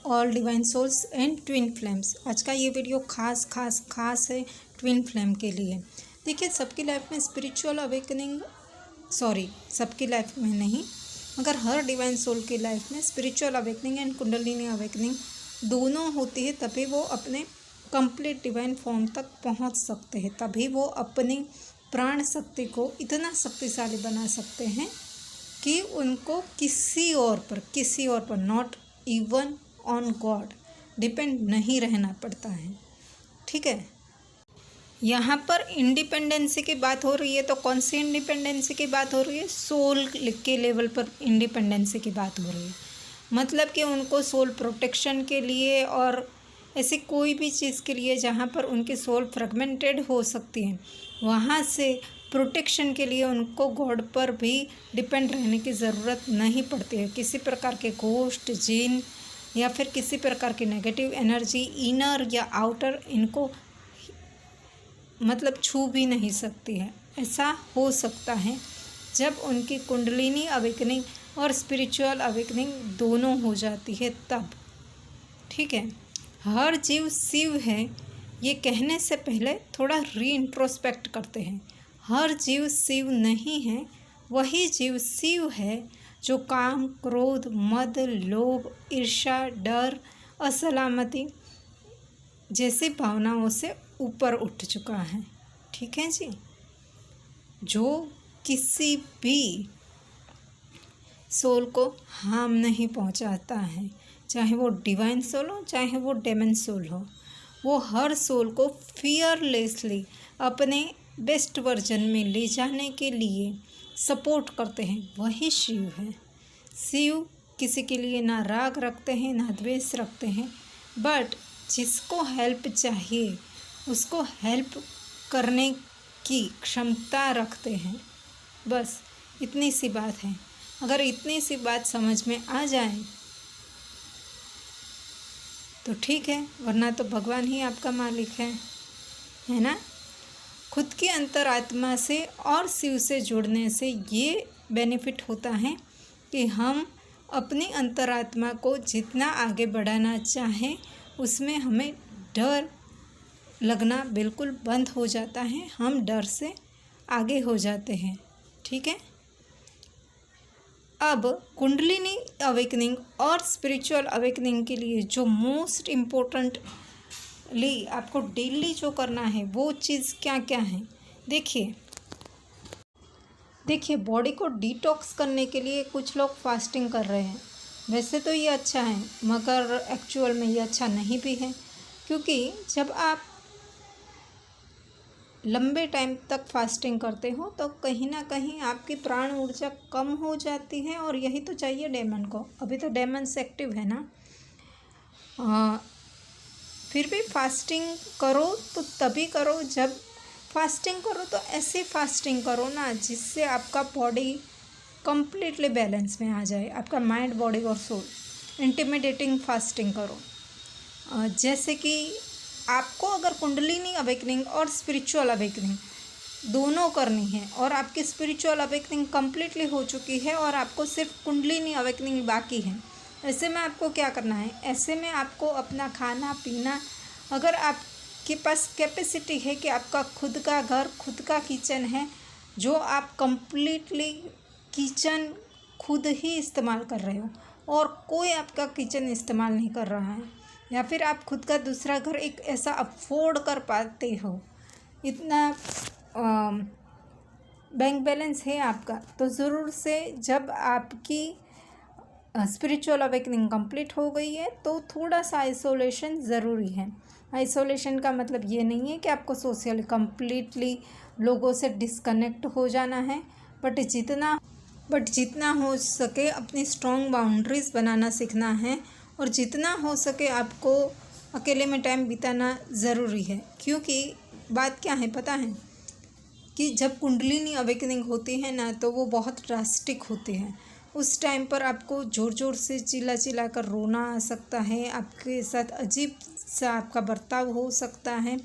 All divine souls and twin flames. आज का ये वीडियो खास है ट्विन फ्लेम के लिए। देखिए, सबकी लाइफ में स्पिरिचुअल अवेकनिंग, सबकी लाइफ में नहीं मगर हर डिवाइन सोल की लाइफ में spiritual awakening and kundalini awakening दोनों होती है। तभी वो अपने कंप्लीट डिवाइन फॉर्म तक पहुंच सकते हैं, तभी वो अपनी प्राण शक्ति को इतना शक्तिशाली बना सकते हैं कि उनको किसी और पर not even on God depend नहीं रहना पड़ता है। ठीक है, यहाँ पर इंडिपेंडेंसी की बात हो रही है, तो कौन सी इंडिपेंडेंसी की बात हो रही है? सोल के लेवल पर इंडिपेंडेंसी की बात हो रही है। मतलब कि उनको सोल प्रोटेक्शन के लिए और ऐसी कोई भी चीज़ के लिए जहाँ पर उनकी सोल फ्रेगमेंटेड हो सकती है, वहाँ से प्रोटेक्शन के लिए उनको गॉड पर भी डिपेंड रहने की ज़रूरत नहीं पड़ती है। किसी प्रकार के घोस्ट, जिन या फिर किसी प्रकार की नेगेटिव एनर्जी इनर या आउटर इनको मतलब छू भी नहीं सकती है। ऐसा हो सकता है जब उनकी कुंडलिनी अवेकनिंग और स्पिरिचुअल अवेकनिंग दोनों हो जाती है तब। ठीक है, हर जीव शिव है ये कहने से पहले थोड़ा रीइंट्रोस्पेक्ट करते हैं। हर जीव शिव नहीं है, वही जीव शिव है जो काम, क्रोध, मद, लोभ, ईर्ष्या, डर, असलामती जैसी भावनाओं से ऊपर उठ चुका है। ठीक है जी, जो किसी भी सोल को हार्म नहीं पहुंचाता है, चाहे वो डिवाइन सोल हो चाहे वो डेमन सोल हो। वो हर सोल को फियरलेसली अपने बेस्ट वर्जन में ले जाने के लिए सपोर्ट करते हैं। वही शिव है। शिव किसी के लिए ना राग रखते हैं ना द्वेष रखते हैं, बट जिसको हेल्प चाहिए उसको हेल्प करने की क्षमता रखते हैं। बस इतनी सी बात है। अगर इतनी सी बात समझ में आ जाए तो ठीक है, वरना तो भगवान ही आपका मालिक है ना। खुद की अंतरात्मा से और शिव से जुड़ने से ये बेनिफिट होता है कि हम अपनी अंतरात्मा को जितना आगे बढ़ाना चाहें उसमें हमें डर लगना बिल्कुल बंद हो जाता है। हम डर से आगे हो जाते हैं। ठीक है, अब कुंडलिनी अवेकनिंग और स्पिरिचुअल अवेकनिंग के लिए जो मोस्ट इम्पोर्टेंटली आपको डेली जो करना है वो चीज़ क्या क्या है? देखिए, बॉडी को डिटॉक्स करने के लिए कुछ लोग फास्टिंग कर रहे हैं। वैसे तो ये अच्छा है मगर एक्चुअल में ये अच्छा नहीं भी है, क्योंकि जब आप लंबे टाइम तक फास्टिंग करते हो तो कहीं ना कहीं आपकी प्राण ऊर्जा कम हो जाती है, और यही तो चाहिए डेमन को। अभी तो डेमन्स एक्टिव है ना। फिर भी फास्टिंग करो तो तभी करो, जब फास्टिंग करो तो ऐसी फास्टिंग करो ना जिससे आपका बॉडी कंप्लीटली बैलेंस में आ जाए, आपका माइंड, बॉडी और सोल। इंटिमिडेटिंग फास्टिंग करो। जैसे कि आपको अगर कुंडलिनी अवेकनिंग और स्पिरिचुअल अवेकनिंग दोनों करनी है और आपकी स्पिरिचुअल अवेकनिंग कम्प्लीटली हो चुकी है और आपको सिर्फ कुंडलिनी अवेकनिंग बाकी है, ऐसे में आपको क्या करना है? ऐसे में आपको अपना खाना पीना, अगर आपके पास कैपेसिटी है कि आपका खुद का घर, खुद का किचन है, जो आप कम्प्लीटली किचन खुद ही इस्तेमाल कर रहे हो और कोई आपका किचन इस्तेमाल नहीं कर रहा है, या फिर आप खुद का दूसरा घर एक ऐसा अफोर्ड कर पाते हो, इतना बैंक बैलेंस है आपका, तो ज़रूर से जब आपकी स्पिरिचुअल अवेकनिंग कंप्लीट हो गई है तो थोड़ा सा आइसोलेशन ज़रूरी है। आइसोलेशन का मतलब ये नहीं है कि आपको सोशली कम्प्लीटली लोगों से डिस्कनेक्ट हो जाना है, बट जितना हो सके अपनी स्ट्रॉन्ग बाउंड्रीज़ बनाना सीखना है, और जितना हो सके आपको अकेले में टाइम बिताना ज़रूरी है। क्योंकि बात क्या है पता है कि जब कुंडलिनी अवेकनिंग होती है ना तो वो बहुत ड्रास्टिक होती है। उस टाइम पर आपको ज़ोर ज़ोर से चिल्ला कर रोना आ सकता है, आपके साथ अजीब सा आपका बर्ताव हो सकता है,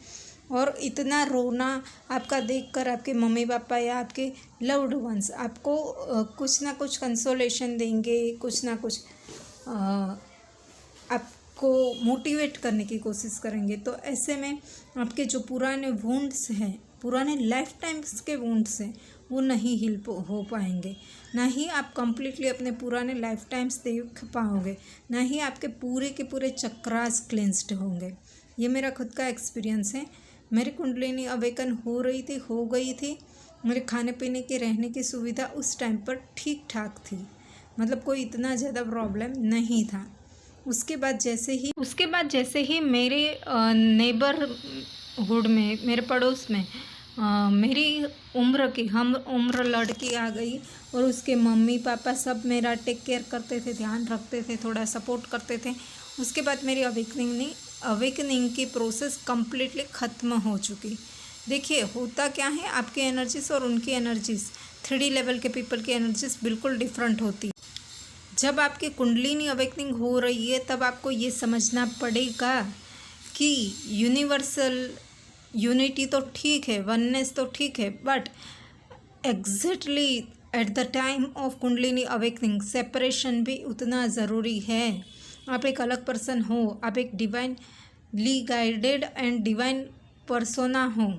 और इतना रोना आपका देखकर आपके मम्मी पापा या आपके लव्ड वंस आपको कुछ ना कुछ कंसोलेशन देंगे, कुछ ना कुछ आप को मोटिवेट करने की कोशिश करेंगे। तो ऐसे में आपके जो पुराने वुंड्स हैं, पुराने लाइफ टाइम्स के वुंड्स हैं, वो नहीं हील हो पाएंगे। ना ही आप कंप्लीटली अपने पुराने लाइफ टाइम्स देख पाओगे, ना ही आपके पूरे के पूरे चक्रास क्लेंस्ड होंगे। ये मेरा खुद का एक्सपीरियंस है। मेरी कुंडलिनी अवेकन हो गई थी। मेरे खाने पीने के रहने की सुविधा उस टाइम पर ठीक ठाक थी, मतलब कोई इतना ज़्यादा प्रॉब्लम नहीं था। उसके बाद जैसे ही मेरे नेबरहुड में, मेरे पड़ोस में मेरी हम उम्र लड़की आ गई और उसके मम्मी पापा सब मेरा टेक केयर करते थे, ध्यान रखते थे, थोड़ा सपोर्ट करते थे। उसके बाद मेरी अवेकनिंग की प्रोसेस कम्प्लीटली ख़त्म हो चुकी। देखिए होता क्या है, आपकी एनर्जीज और उनकी एनर्जीज 3D लेवल के पीपल की एनर्जीज बिल्कुल डिफरेंट होती है। जब आपकी कुंडलिनी अवेकनिंग हो रही है तब आपको ये समझना पड़ेगा कि यूनिवर्सल यूनिटी तो ठीक है, वननेस तो ठीक है, but exactly at the time of kundalini awakening separation भी उतना ज़रूरी है। आप एक अलग पर्सन हो, आप एक divinely guided and divine persona हो,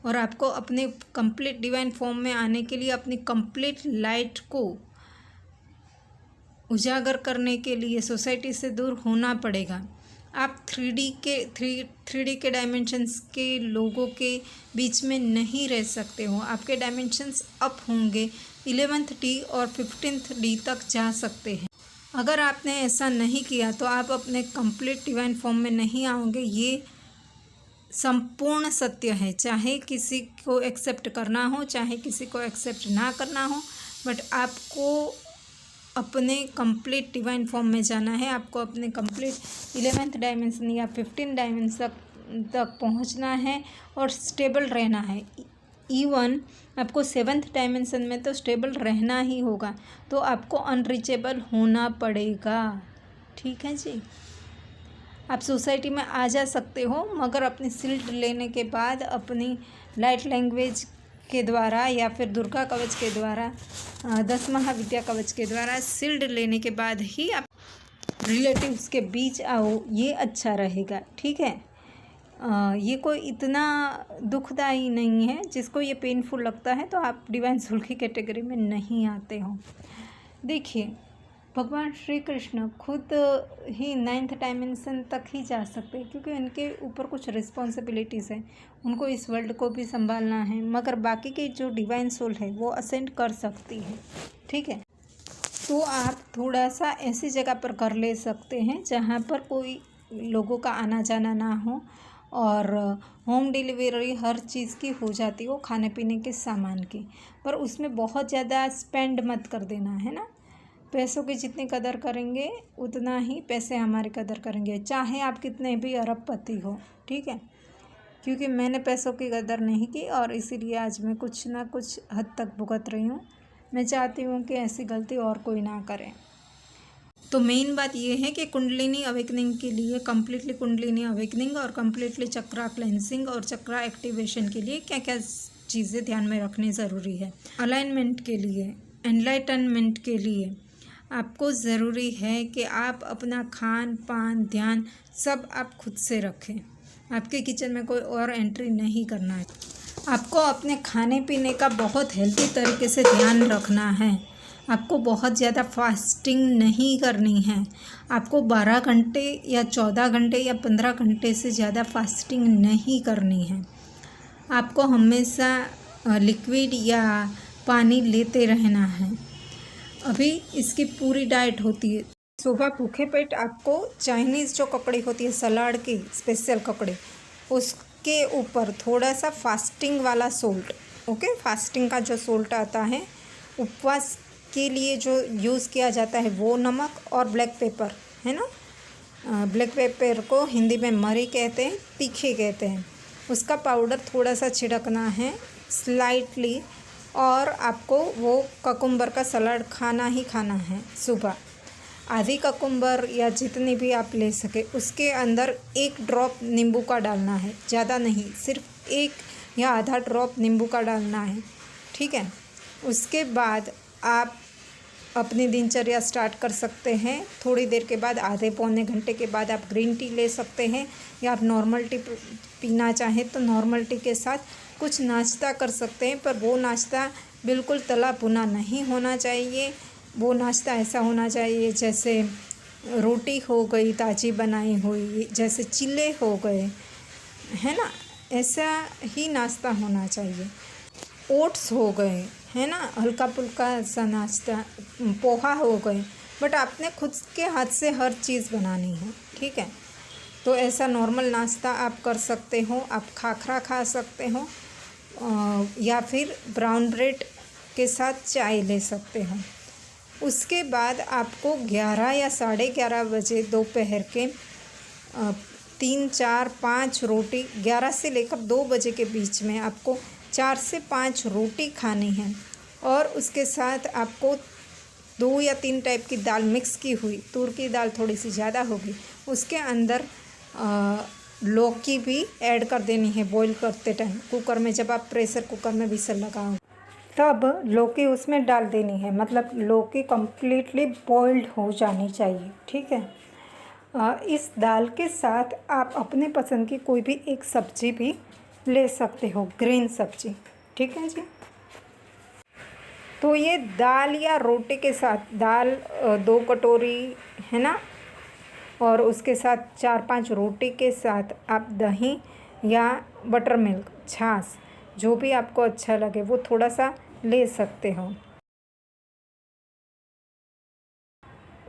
और आपको अपने कंप्लीट डिवाइन फॉर्म में आने के लिए अपनी कंप्लीट लाइट को उजागर करने के लिए सोसाइटी से दूर होना पड़ेगा। आप 3D के डायमेंशंस के लोगों के बीच में नहीं रह सकते हो। आपके डायमेंशंस अप होंगे, 11th D और 15th D तक जा सकते हैं। अगर आपने ऐसा नहीं किया तो आप अपने कंप्लीट डिवाइन फॉर्म में नहीं आओगे। ये संपूर्ण सत्य है, चाहे किसी को एक्सेप्ट करना हो, चाहे किसी को एक्सेप्ट ना करना हो, बट आपको अपने कंप्लीट डिवाइन फॉर्म में जाना है। आपको अपने कंप्लीट 11th डायमेंशन या 15 डायमेंशन तक पहुंचना है और स्टेबल रहना है। इवन आपको 7th डायमेंशन में तो स्टेबल रहना ही होगा, तो आपको अनरीचेबल होना पड़ेगा। ठीक है जी, आप सोसाइटी में आ जा सकते हो, मगर अपनी सील्ड लेने के बाद, अपनी लाइट लैंग्वेज के द्वारा या फिर दुर्गा कवच के द्वारा, 10 महाविद्या कवच के द्वारा सील्ड लेने के बाद ही आप रिलेटिव्स के बीच आओ, ये अच्छा रहेगा। ठीक है, ये कोई इतना दुखदाई नहीं है। जिसको ये पेनफुल लगता है तो आप डिवाइन सोल की कैटेगरी में नहीं आते हो। देखिए, भगवान श्री कृष्ण खुद ही 9th डायमेंशन तक ही जा सकते हैं, क्योंकि उनके ऊपर कुछ रिस्पॉन्सिबिलिटीज़ हैं, उनको इस वर्ल्ड को भी संभालना है। मगर बाकी की जो डिवाइन सोल है वो असेंड कर सकती है। ठीक है, तो आप थोड़ा सा ऐसी जगह पर कर ले सकते हैं जहाँ पर कोई लोगों का आना जाना ना हो, और होम डिलीवरी हर चीज़ की हो जाती हो, खाने पीने के सामान की। पर उसमें बहुत ज़्यादा स्पेंड मत कर देना, है ना। पैसों की जितनी कदर करेंगे उतना ही पैसे हमारी कदर करेंगे, चाहे आप कितने भी अरबपति हो। ठीक है, क्योंकि मैंने पैसों की कदर नहीं की और इसीलिए आज मैं कुछ ना कुछ हद तक भुगत रही हूँ। मैं चाहती हूँ कि ऐसी गलती और कोई ना करे। तो मेन बात ये है कि कुंडलिनी अवेकनिंग के लिए, कम्प्लीटली कुंडलिनी अवेकनिंग और कम्प्लीटली चक्रा क्लेंसिंग और चक्रा एक्टिवेशन के लिए क्या क्या चीज़ें ध्यान में रखनी ज़रूरी है। अलाइनमेंट के लिए, एनलाइटनमेंट के लिए आपको ज़रूरी है कि आप अपना खान पान ध्यान सब आप खुद से रखें। आपके किचन में कोई और एंट्री नहीं करना है। आपको अपने खाने पीने का बहुत हेल्दी तरीके से ध्यान रखना है। आपको बहुत ज़्यादा फास्टिंग नहीं करनी है। आपको 12 घंटे या 14 घंटे या 15 घंटे से ज़्यादा फास्टिंग नहीं करनी है। आपको हमेशा लिक्विड या पानी लेते रहना है। अभी इसकी पूरी डाइट होती है। सुबह भूखे पेट आपको चाइनीज़ जो ककड़ी होती है, सलाद की स्पेशल ककड़ी, उसके ऊपर थोड़ा सा फास्टिंग वाला सोल्ट, ओके, फास्टिंग का जो सोल्ट आता है, उपवास के लिए जो यूज़ किया जाता है, वो नमक और ब्लैक पेपर, है ना। ब्लैक पेपर को हिंदी में मरी कहते हैं, तीखे कहते हैं। उसका पाउडर थोड़ा सा छिड़कना है स्लाइटली, और आपको वो ककुम्बर का सलाद खाना ही खाना है। सुबह आधी ककुम्बर या जितनी भी आप ले सके, उसके अंदर 1 ड्रॉप नींबू का डालना है, ज़्यादा नहीं, सिर्फ 1 या आधा ड्रॉप नींबू का डालना है। ठीक है, उसके बाद आप अपनी दिनचर्या स्टार्ट कर सकते हैं। थोड़ी देर के बाद, आधे पौने घंटे के बाद आप ग्रीन टी ले सकते हैं, या आप नॉर्मल टी पीना चाहें तो नॉर्मल टी के साथ कुछ नाश्ता कर सकते हैं। पर वो नाश्ता बिल्कुल तला भुना नहीं होना चाहिए। वो नाश्ता ऐसा होना चाहिए जैसे रोटी हो गई ताज़ी बनाई हुई, जैसे चिल्ले हो गए, है ना, ऐसा ही नाश्ता होना चाहिए। ओट्स हो गए, है ना, हल्का फुल्का सा नाश्ता, पोहा हो गए, बट आपने खुद के हाथ से हर चीज़ बनानी है, ठीक है। तो ऐसा नॉर्मल नाश्ता आप कर सकते हो। आप खाखरा खा सकते हो, या फिर ब्राउन ब्रेड के साथ चाय ले सकते हो। उसके बाद आपको 11 या 11:30 बजे दोपहर के 3, 4, 5 रोटी, 11 से लेकर 2 बजे के बीच में आपको 4 से 5 रोटी खानी है। और उसके साथ आपको 2 या 3 टाइप की दाल मिक्स की हुई, तूर की दाल थोड़ी सी ज़्यादा होगी, उसके अंदर लौकी भी ऐड कर देनी है। बॉईल करते टाइम कुकर में, जब आप प्रेशर कुकर में विसल लगाओ तब लौकी उसमें डाल देनी है, मतलब लौकी कम्प्लीटली बॉइल्ड हो जानी चाहिए, ठीक है। इस दाल के साथ आप अपने पसंद की कोई भी एक सब्ज़ी भी ले सकते हो, ग्रीन सब्ज़ी, ठीक है जी। तो ये दाल या रोटी के साथ, दाल 2 कटोरी, है ना, और उसके साथ 4-5 रोटी के साथ आप दही या बटर मिल्क, छाछ, जो भी आपको अच्छा लगे वो थोड़ा सा ले सकते हो।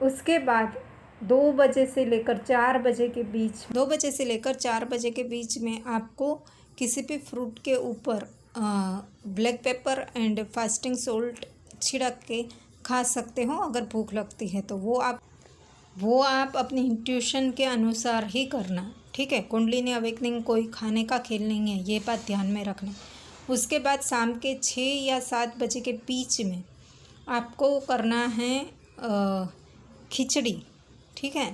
उसके बाद 2 बजे से लेकर 4 बजे के बीच, 2 बजे से लेकर 4 बजे के बीच में आपको किसी भी फ्रूट के ऊपर black pepper and fasting salt छिड़क के खा सकते हो अगर भूख लगती है तो। वो आप अपनी इंट्यूशन के अनुसार ही करना, ठीक है। कुंडलिनी अवेकनिंग कोई खाने का खेल नहीं है, ये बात ध्यान में रखना। उसके बाद शाम के 6 या 7 बजे के बीच में आपको करना है खिचड़ी, ठीक है,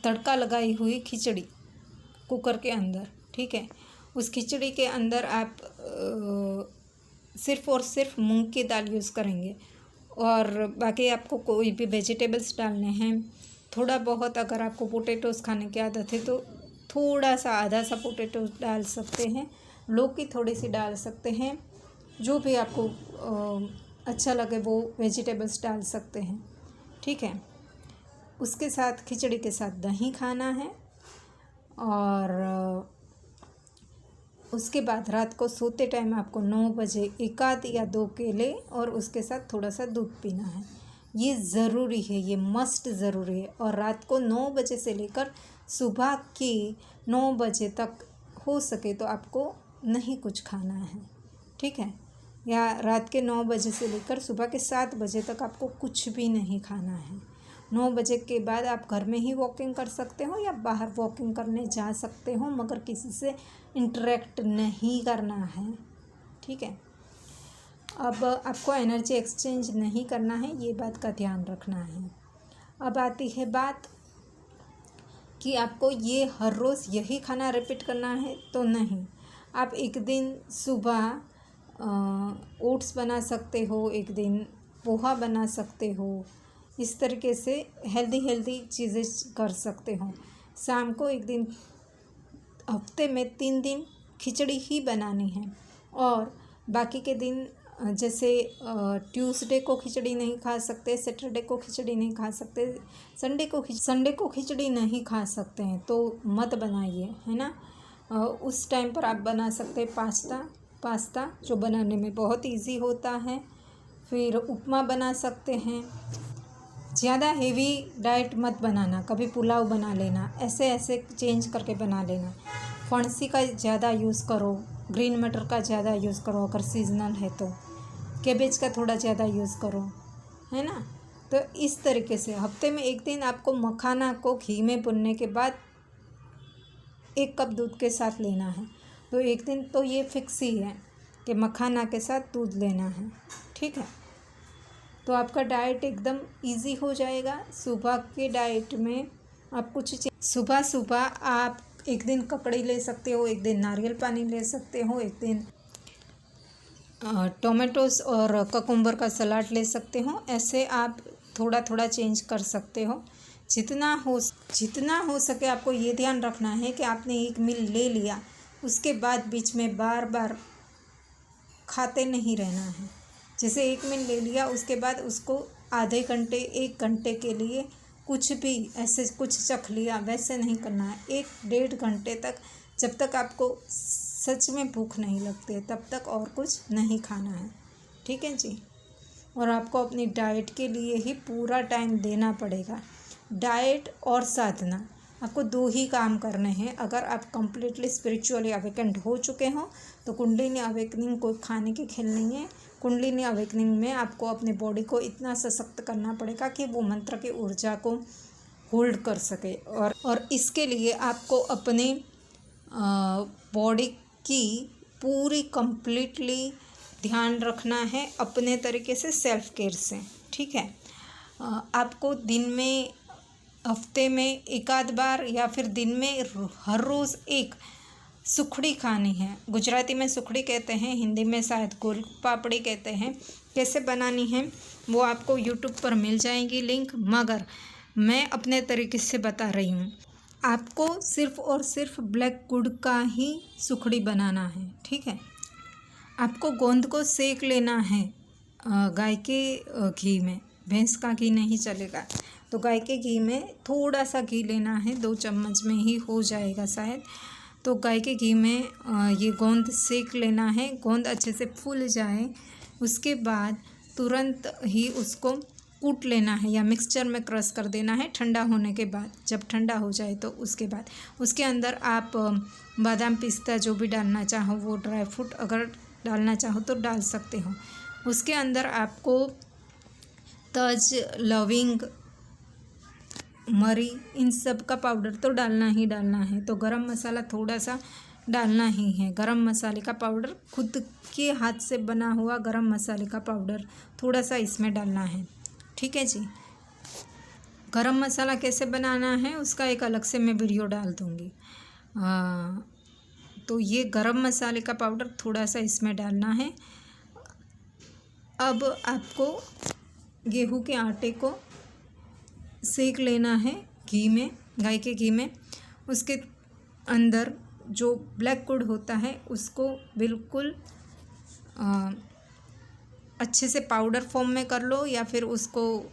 तड़का लगाई हुई खिचड़ी कुकर के अंदर, ठीक है। उस खिचड़ी के अंदर आप सिर्फ़ और सिर्फ मूंग की दाल यूज़ करेंगे, और बाकी आपको कोई भी वेजिटेबल्स डालने हैं। थोड़ा बहुत अगर आपको पोटैटोज़ खाने की आदत है तो थोड़ा सा, आधा सा पोटैटोज़ डाल सकते हैं, लौकी थोड़ी सी डाल सकते हैं, जो भी आपको अच्छा लगे वो वेजिटेबल्स डाल सकते हैं, ठीक है। उसके साथ, खिचड़ी के साथ दही खाना है, और उसके बाद रात को सोते टाइम आपको 9 बजे 1 आध या 2 केले और उसके साथ थोड़ा सा दूध पीना है। ये ज़रूरी है, ये मस्ट ज़रूरी है। और रात को 9 बजे से लेकर सुबह के 9 बजे तक हो सके तो आपको नहीं कुछ खाना है, ठीक है। या रात के 9 बजे से लेकर सुबह के 7 बजे तक आपको कुछ भी नहीं खाना है। 9 बजे के बाद आप घर में ही वॉकिंग कर सकते हो या बाहर वॉकिंग करने जा सकते हो, मगर किसी से इंटरेक्ट नहीं करना है, ठीक है। अब आपको एनर्जी एक्सचेंज नहीं करना है, ये बात का ध्यान रखना है। अब आती है बात कि आपको ये हर रोज़ यही खाना रिपीट करना है तो नहीं। आप एक दिन सुबह ओट्स बना सकते हो, एक दिन पोहा बना सकते हो, इस तरीके से हेल्दी चीज़ें कर सकते हो। शाम को एक दिन, हफ्ते में 3 दिन खिचड़ी ही बनानी है, और बाकी के दिन जैसे ट्यूसडे को खिचड़ी नहीं खा सकते, सैटरडे को खिचड़ी नहीं खा सकते, संडे को खिचड़ी नहीं खा सकते हैं तो मत बनाइए, है ना। उस टाइम पर आप बना सकते हैं पास्ता जो बनाने में बहुत इजी होता है। फिर उपमा बना सकते हैं। ज़्यादा हेवी डाइट मत बनाना, कभी पुलाव बना लेना, ऐसे चेंज करके बना लेना। फणसी का ज़्यादा यूज़ करो, ग्रीन मटर का ज़्यादा यूज़ करो अगर सीजनल है तो, कैबेज का थोड़ा ज़्यादा यूज़ करो, है ना। तो इस तरीके से हफ्ते में एक दिन आपको मखाना को घी में भुनने के बाद 1 कप दूध के साथ लेना है। तो एक दिन तो ये फिक्स ही है कि मखाना के साथ दूध लेना है, ठीक है। तो आपका डाइट एकदम इजी हो जाएगा। सुबह के डाइट में आप सुबह आप एक दिन ककड़ी ले सकते हो, एक दिन नारियल पानी ले सकते हो, एक दिन टोमेटोस और ककुम्बर का सलाद ले सकते हो। ऐसे आप थोड़ा थोड़ा चेंज कर सकते हो। जितना हो सके आपको ये ध्यान रखना है कि आपने एक मील ले लिया, उसके बाद बीच में बार बार खाते नहीं रहना है। जैसे एक मील ले लिया, उसके बाद उसको आधे घंटे 1 घंटे के लिए कुछ भी ऐसे कुछ चख लिया, वैसे नहीं करना है। 1-1.5 घंटे तक, जब तक आपको सच में भूख नहीं लगती है तब तक और कुछ नहीं खाना है। ठीक है जी। और आपको अपनी डाइट के लिए ही पूरा टाइम देना पड़ेगा। डाइट और साधना, आपको 2 ही काम करने हैं। अगर आप कंप्लीटली स्पिरिचुअली अवेकेंड हो चुके हो तो कुंडलिनी अवेकनिंग कोई खाने की खेल नहीं है। कुंडलिनी अवेकनिंग में आपको अपने बॉडी को इतना सशक्त करना पड़ेगा कि वो मंत्र की ऊर्जा को होल्ड कर सके। और इसके लिए आपको अपने बॉडी की पूरी कंप्लीटली ध्यान रखना है अपने तरीके से, सेल्फ केयर से। ठीक है। आपको दिन में, हफ्ते में 1 बार या फिर दिन में हर रोज़ एक सुखड़ी खानी है। गुजराती में सुखड़ी कहते हैं, हिंदी में शायद गोल पापड़ी कहते हैं। कैसे बनानी है वो आपको यूट्यूब पर मिल जाएगी लिंक, मगर मैं अपने तरीके से बता रही हूँ। आपको सिर्फ़ और सिर्फ ब्लैक गुड़ का ही सुखड़ी बनाना है। ठीक है। आपको गोंद को सेक लेना है गाय के घी में, भैंस का घी नहीं चलेगा। तो गाय के घी में थोड़ा सा घी लेना है, 2 चम्मच में ही हो जाएगा शायद। तो गाय के घी में ये गोंद सेक लेना है। गोंद अच्छे से फूल जाए, उसके बाद तुरंत ही उसको कूट लेना है या मिक्सचर में क्रश कर देना है ठंडा होने के बाद। जब ठंडा हो जाए तो उसके बाद उसके अंदर आप बादाम, पिस्ता जो भी डालना चाहो, वो ड्राई फ्रूट अगर डालना चाहो तो डाल सकते हो। उसके अंदर आपको तज, लविंग, मरी, इन सब का पाउडर तो डालना ही डालना है। तो गरम मसाला थोड़ा सा डालना ही है। गरम मसाले का पाउडर, खुद के हाथ से बना हुआ गरम मसाले का पाउडर थोड़ा सा इसमें डालना है। ठीक है जी। गरम मसाला कैसे बनाना है उसका एक अलग से मैं वीडियो डाल दूँगी। तो ये गरम मसाले का पाउडर थोड़ा सा इसमें डालना है। अब आपको गेहूं के आटे को सेक लेना है घी में, गाय के घी में। उसके अंदर जो ब्लैक गुड़ होता है उसको बिल्कुल अच्छे से पाउडर फॉर्म में कर लो, या फिर उसको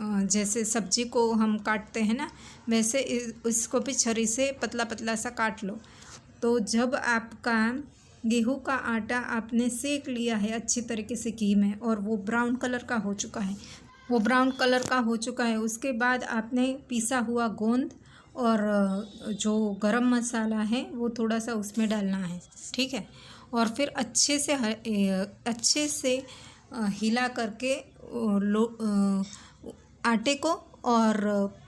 जैसे सब्जी को हम काटते हैं ना, वैसे इसको भी छरी से पतला पतला सा काट लो। तो जब आपका गेहूं का आटा आपने सेक लिया है अच्छी तरीके से घी में, और वो ब्राउन कलर का हो चुका है, उसके बाद आपने पिसा हुआ गोंद और जो गरम मसाला है वो थोड़ा सा उसमें डालना है। ठीक है। और फिर अच्छे से हिला करके आटे को और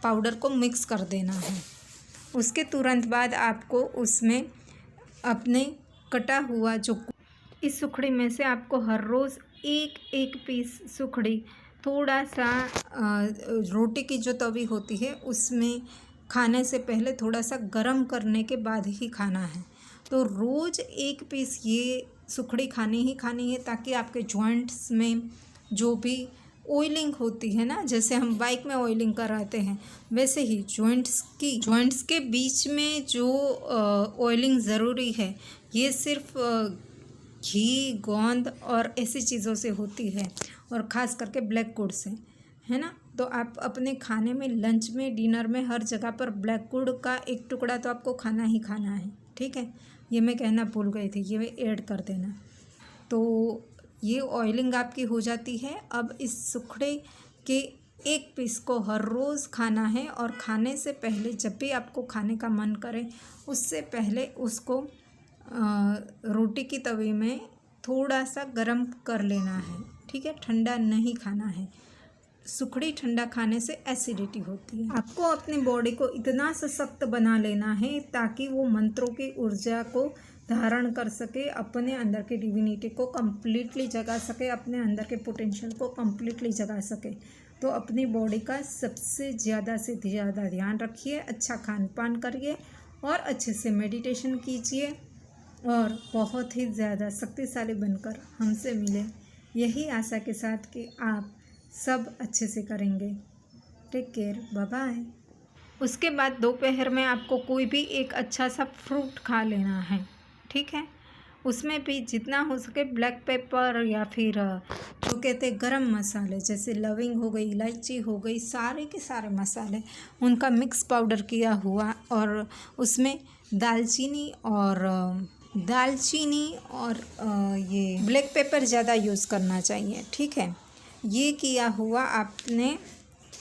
पाउडर को मिक्स कर देना है। उसके तुरंत बाद आपको उसमें अपने कटा हुआ जो इस सुखड़ी में से आपको हर रोज़ एक पीस सुखड़ी थोड़ा सा रोटी की जो तवी होती है उसमें खाने से पहले थोड़ा सा गरम करने के बाद ही खाना है। तो रोज़ 1 पीस ये सुखड़ी खानी ही है, ताकि आपके जॉइंट्स में जो भी ऑयलिंग होती है ना, जैसे हम बाइक में ऑयलिंग कराते हैं, वैसे ही जॉइंट्स के बीच में जो ऑयलिंग ज़रूरी है, ये सिर्फ घी, गोंद और ऐसी चीज़ों से होती है, और ख़ास करके ब्लैक गुड़ से, है ना। तो आप अपने खाने में, लंच में, डिनर में, हर जगह पर ब्लैक गुड़ का 1 टुकड़ा तो आपको खाना ही खाना है। ठीक है। ये मैं कहना भूल गई थी, ये ऐड कर देना। तो ये ऑयलिंग आपकी हो जाती है। अब इस सुखड़े के 1 पीस को हर रोज़ खाना है, और खाने से पहले, जब भी आपको खाने का मन करे, उससे पहले उसको रोटी की तवी में थोड़ा सा गरम कर लेना है। ठीक है। ठंडा नहीं खाना है। सुखड़ी ठंडा खाने से एसिडिटी होती है। आपको अपनी बॉडी को इतना सशक्त बना लेना है ताकि वो मंत्रों की ऊर्जा को धारण कर सके, अपने अंदर के डिविनिटी को कंप्लीटली जगा सके, अपने अंदर के पोटेंशियल को कंप्लीटली जगा सके। तो अपनी बॉडी का सबसे ज़्यादा से ज़्यादा ध्यान रखिए, अच्छा खान पान करिए और अच्छे से मेडिटेशन कीजिए। और बहुत ही ज़्यादा शक्तिशाली बनकर हमसे मिले, यही आशा के साथ कि आप सब अच्छे से करेंगे। Take care, bye bye. उसके बाद दोपहर में आपको कोई भी एक अच्छा सा फ्रूट खा लेना है, ठीक है। उसमें भी जितना हो सके ब्लैक पेपर या फिर जो कहते हैं गरम मसाले, जैसे लविंग हो गई, इलायची हो गई, सारे के सारे मसाले उनका मिक्स पाउडर किया हुआ, और उसमें दालचीनी और ये ब्लैक पेपर ज़्यादा यूज़ करना चाहिए, ठीक है। ये किया हुआ आपने